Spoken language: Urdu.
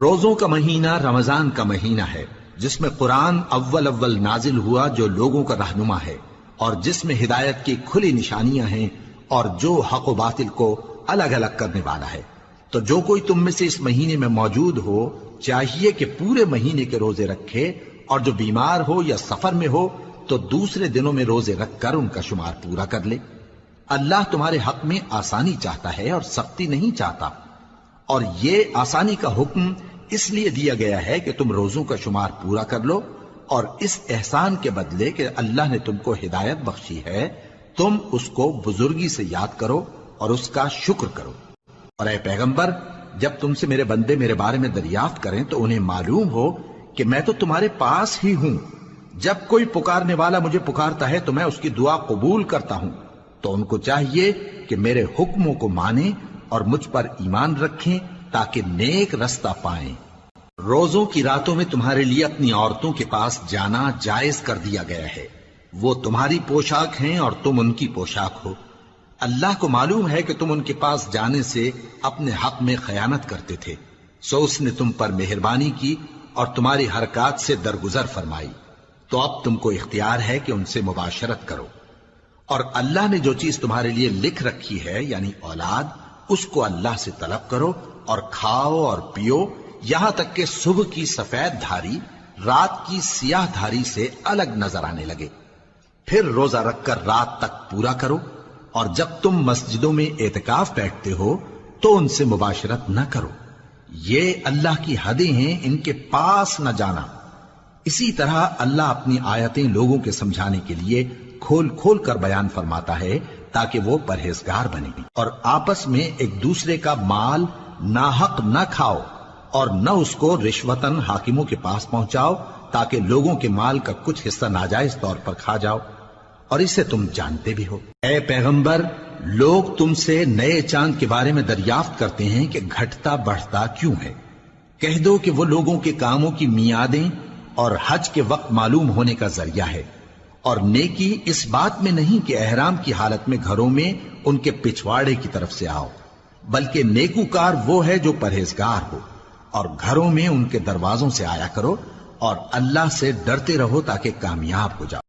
روزوں کا مہینہ رمضان کا مہینہ ہے، جس میں قرآن اول نازل ہوا، جو لوگوں کا رہنما ہے اور جس میں ہدایت کی کھلی نشانیاں ہیں اور جو حق و باطل کو الگ الگ کرنے والا ہے۔ تو جو کوئی تم میں سے اس مہینے میں موجود ہو چاہیے کہ پورے مہینے کے روزے رکھے، اور جو بیمار ہو یا سفر میں ہو تو دوسرے دنوں میں روزے رکھ کر ان کا شمار پورا کر لے۔ اللہ تمہارے حق میں آسانی چاہتا ہے اور سختی نہیں چاہتا، اور یہ آسانی کا حکم اس لیے دیا گیا ہے کہ تم روزوں کا شمار پورا کر لو، اور اس احسان کے بدلے کہ اللہ نے تم کو ہدایت بخشی ہے تم اس کو بزرگی سے یاد کرو اور اس کا شکر کرو۔ اور اے پیغمبر، جب تم سے میرے بندے میرے بارے میں دریافت کریں تو انہیں معلوم ہو کہ میں تو تمہارے پاس ہی ہوں۔ جب کوئی پکارنے والا مجھے پکارتا ہے تو میں اس کی دعا قبول کرتا ہوں، تو ان کو چاہیے کہ میرے حکموں کو مانیں اور مجھ پر ایمان رکھیں تاکہ نیک رستہ پائیں۔ روزوں کی راتوں میں تمہارے لیے اپنی عورتوں کے پاس جانا جائز کر دیا گیا ہے، وہ تمہاری پوشاک ہیں اور تم ان کی پوشاک ہو۔ اللہ کو معلوم ہے کہ تم ان کے پاس جانے سے اپنے حق میں خیانت کرتے تھے، سو اس نے تم پر مہربانی کی اور تمہاری حرکات سے درگزر فرمائی، تو اب تم کو اختیار ہے کہ ان سے مباشرت کرو۔ اور اللہ نے جو چیز تمہارے لیے لکھ رکھی ہے یعنی اولاد، اس کو اللہ سے طلب کرو اور کھاؤ اور پیو، یہاں تک کہ صبح کی سفید دھاری رات کی سیاہ دھاری سے الگ نظر آنے لگے، پھر روزہ رکھ کر رات تک پورا کرو، اور جب تم مسجدوں میں اعتکاف بیٹھتے ہو تو ان سے مباشرت نہ کرو، یہ اللہ کی حدیں ہیں، ان کے پاس نہ جانا۔ اسی طرح اللہ اپنی آیتیں لوگوں کے سمجھانے کے لیے کھول کھول کر بیان فرماتا ہے تاکہ وہ پرہیزگار بنے، اور آپس میں ایک دوسرے کا مال ناحق نہ کھاؤ اور نہ اس کو رشوتاً حاکموں کے پاس پہنچاؤ تاکہ لوگوں کے مال کا کچھ حصہ ناجائز طور پر کھا جاؤ، اور اسے تم جانتے بھی ہو۔ اے پیغمبر، لوگ تم سے نئے چاند کے بارے میں دریافت کرتے ہیں کہ گھٹتا بڑھتا کیوں ہے۔ کہہ دو کہ وہ لوگوں کے کاموں کی میعادیں اور حج کے وقت معلوم ہونے کا ذریعہ ہے، اور نیکی اس بات میں نہیں کہ احرام کی حالت میں گھروں میں ان کے پچھواڑے کی طرف سے آؤ، بلکہ نیکوکار وہ ہے جو پرہیزگار ہو، اور گھروں میں ان کے دروازوں سے آیا کرو، اور اللہ سے ڈرتے رہو تاکہ کامیاب ہو جاؤ۔